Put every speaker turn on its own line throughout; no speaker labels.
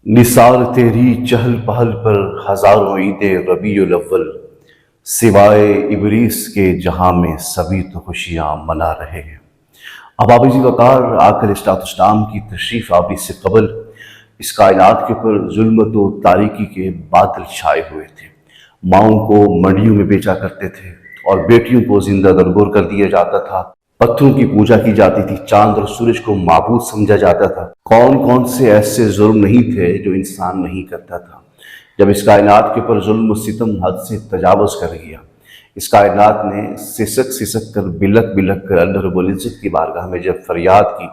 نثار تیری چہل پہل پر ہزاروں عید ربیع الاول، سوائے ابلیس کے جہاں میں سبھی تو خوشیاں منا رہے ہیں۔ اب آپ جی وقار آقا علیہ السلام کی تشریف آوری سے قبل اس کائنات کے اوپر ظلمت و تاریکی کے بادل چھائے ہوئے تھے۔ ماؤں کو منڈیوں میں بیچا کرتے تھے اور بیٹیوں کو زندہ درگور کر دیا جاتا تھا۔ پتھروں کی پوجا کی جاتی تھی، چاند اور سورج کو معبود سمجھا جاتا تھا۔ کون کون سے ایسے ظلم نہیں تھے جو انسان نہیں کرتا تھا۔ جب اس کائنات کے اوپر ظلم و ستم حد سے تجاوز کر گیا، اس کائنات نے سسک سسک کر بلک بلک کر اللہ رب العزت کی بارگاہ میں جب فریاد کی،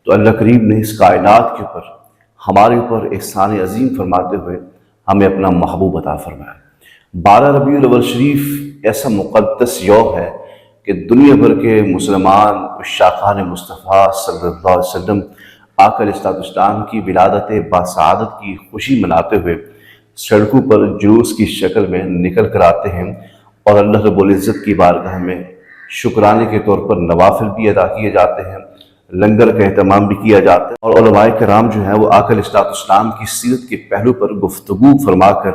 تو اللہ کریم نے اس کائنات کے اوپر ہمارے اوپر احسان عظیم فرماتے ہوئے ہمیں اپنا محبوب عطا فرمایا۔ 12 ربیع الاول شریف ایسا مقدس یوم ہے کہ دنیا بھر کے مسلمان عشاقان مصطفیٰ صلی اللہ علیہ وسلم آقا علیہ السلام کی ولادت باسعادت کی خوشی مناتے ہوئے سڑکوں پر جلوس کی شکل میں نکل کر آتے ہیں، اور اللہ رب العزت کی بارگاہ میں شکرانے کے طور پر نوافل بھی ادا کیے جاتے ہیں، لنگر کا اہتمام بھی کیا جاتا ہے، اور علماء کرام جو ہیں وہ آقا علیہ السلام کی سیرت کے پہلو پر گفتگو فرما کر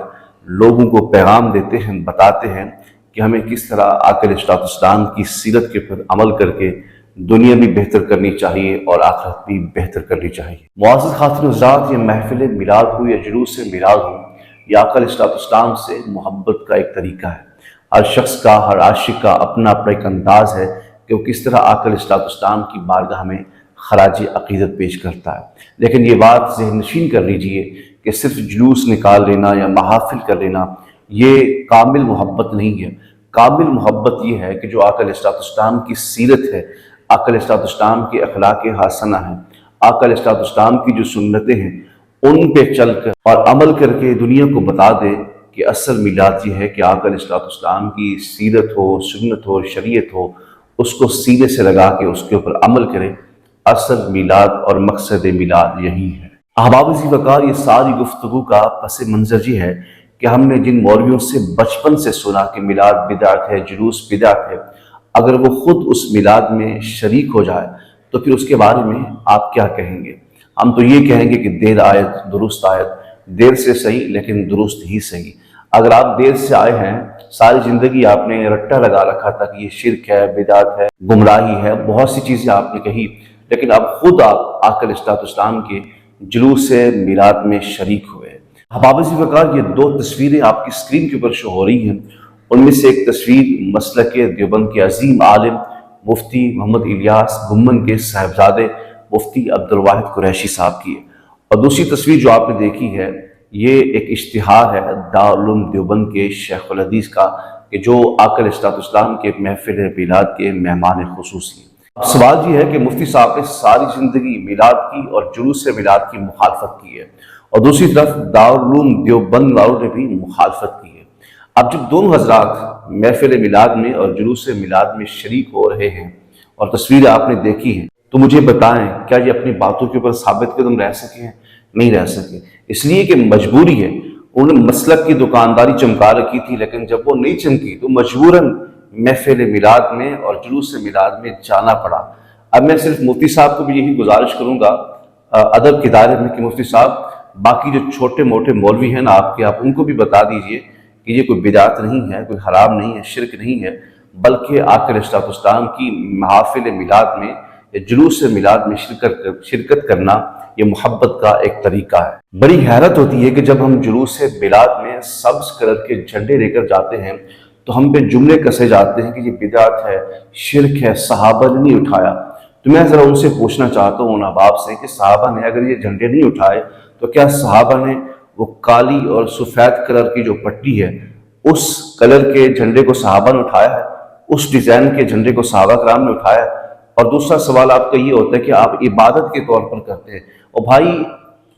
لوگوں کو پیغام دیتے ہیں، بتاتے ہیں کہ ہمیں کس طرح آقا علیہ السلام کی سیرت کے پر عمل کر کے دنیا بھی بہتر کرنی چاہیے اور آخرت بھی بہتر کرنی چاہیے۔ معزز خاتون حضرات، یہ محفل میلاد ہو یا جلوس میلاد ہو، یہ آقا علیہ السلام سے محبت کا ایک طریقہ ہے۔ ہر شخص کا، ہر عاشق کا اپنا اپنا ایک انداز ہے کہ وہ کس طرح آقا علیہ السلام کی بارگاہ میں خراج عقیدت پیش کرتا ہے۔ لیکن یہ بات ذہن نشین کر لیجئے کہ صرف جلوس نکال لینا یا محافل کر لینا یہ کامل محبت نہیں ہے۔ کامل محبت یہ ہے کہ جو آقا علیہ السلام کی سیرت ہے، آقا علیہ السلام کے اخلاق حسنہ ہیں، آقا علیہ السلام کی جو سنتیں ہیں، ان پہ چل کر اور عمل کر کے دنیا کو بتا دے کہ اصل میلاد یہ ہے کہ آقا علیہ السلام کی سیرت ہو، سنت ہو، شریعت ہو، اس کو سینے سے لگا کے اس کے اوپر عمل کرے۔ اصل میلاد اور مقصد میلاد یہی ہے۔ احباب ذی وقار، یہ ساری گفتگو کا پس منظر یہ ہے کہ ہم نے جن مولویوں سے بچپن سے سنا کہ میلاد بدعت ہے، جلوس بدعت ہے، اگر وہ خود اس میلاد میں شریک ہو جائے تو پھر اس کے بارے میں آپ کیا کہیں گے؟ ہم تو یہ کہیں گے کہ دیر آیت درست آیت، دیر سے صحیح لیکن درست ہی صحیح۔ اگر آپ دیر سے آئے ہیں، ساری زندگی آپ نے رٹا لگا رکھا تھا کہ یہ شرک ہے، بدعت ہے، گمراہی ہے، بہت سی چیزیں آپ نے کہی، لیکن اب خود آپ آقا علیہ السلام کے جلوس میلاد میں شریک ہوئے۔ احباب ذی وقار، یہ دو تصویریں آپ کی اسکرین کے اوپر شو ہو رہی ہیں۔ ان میں سے ایک تصویر مسلک دیوبند کے عظیم عالم مفتی محمد الیاس گمن کے صاحبزادے مفتی عبدالواحد قریشی صاحب کی ہے، اور دوسری تصویر جو آپ نے دیکھی ہے یہ ایک اشتہار ہے دارالعلوم دیوبند کے شیخ الحدیث کا کہ جو آقا علیہ السلام کے محفل میلاد کے مہمان خصوصی ہیں۔ اب سوال یہ ہے کہ مفتی صاحب نے ساری زندگی میلاد کی اور جلوس میلاد کی مخالفت کی ہے، اور دوسری طرف دارالعلوم دیوبند والوں نے بھی مخالفت کی ہے۔ اب جب دونوں حضرات محفل میلاد میں اور جلوس میلاد میں شریک ہو رہے ہیں اور تصویر آپ نے دیکھی ہے، تو مجھے بتائیں کیا یہ اپنی باتوں کے اوپر ثابت قدم رہ سکے ہیں؟ نہیں رہ سکے، اس لیے کہ مجبوری ہے۔ انہوں نے مسلک کی دکانداری چمکا رکھی تھی، لیکن جب وہ نہیں چمکی تو مجبوراً محفل میلاد میں اور جلوس میلاد میں جانا پڑا۔ اب میں صرف مفتی صاحب کو بھی یہی گزارش کروں گا ادب کے دائرے میں کہ مفتی صاحب باقی جو چھوٹے موٹے مولوی ہیں نا آپ کے، آپ ان کو بھی بتا دیجئے کہ یہ کوئی بدعت نہیں ہے، کوئی حرام نہیں ہے، شرک نہیں ہے، بلکہ آقا علیہ السلام کی محافل میلاد میں یا جلوس میلاد میں شرکت کرنا یہ محبت کا ایک طریقہ ہے۔ بڑی حیرت ہوتی ہے کہ جب ہم جلوس میلاد میں سبز کلر کے جھنڈے لے کر جاتے ہیں تو ہم پہ جملے کسے جاتے ہیں کہ یہ بدعت ہے، شرک ہے، صحابہ نے نہیں اٹھایا۔ تو میں ذرا ان سے پوچھنا چاہتا ہوں، ان احباب سے، کہ صحابہ نے اگر یہ جھنڈے نہیں اٹھائے تو کیا صحابہ نے وہ کالی اور سفید کلر کی جو پٹی ہے اس کلر کے جھنڈے کو صحابہ نے اٹھایا ہے؟ اس ڈیزائن کے جھنڈے کو صحابہ کرام نے اٹھایا ہے؟ اور دوسرا سوال آپ کا یہ ہوتا ہے کہ آپ عبادت کے طور پر کرتے ہیں، اور بھائی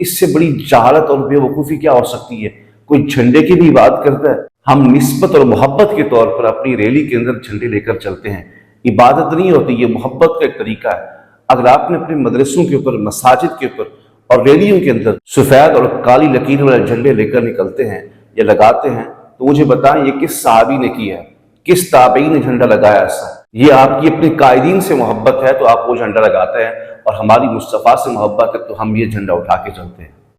اس سے بڑی جہالت اور بے وقوفی کیا ہو سکتی ہے؟ کوئی جھنڈے کی بھی عبادت کرتا ہے؟ ہم نسبت اور محبت کے طور پر اپنی ریلی کے اندر جھنڈے لے کر چلتے ہیں، عبادت نہیں ہوتی، یہ محبت کا ایک طریقہ ہے۔ اگر آپ نے اپنے مدرسوں کے اوپر، مساجد کے اوپر اور ریلیوں کے اندر سفید اور کالی لکیر والے جھنڈے لے کر نکلتے ہیں یا لگاتے ہیں تو مجھے بتائیں یہ کس صحابی نے کیا ہے، کس تابعی نے جھنڈا لگایا ایسا؟ یہ آپ کی اپنے قائدین سے محبت ہے تو آپ وہ جھنڈا لگاتے ہیں، اور ہماری مصطفیٰ سے محبت ہے تو ہم یہ جھنڈا اٹھا کے چلتے ہیں۔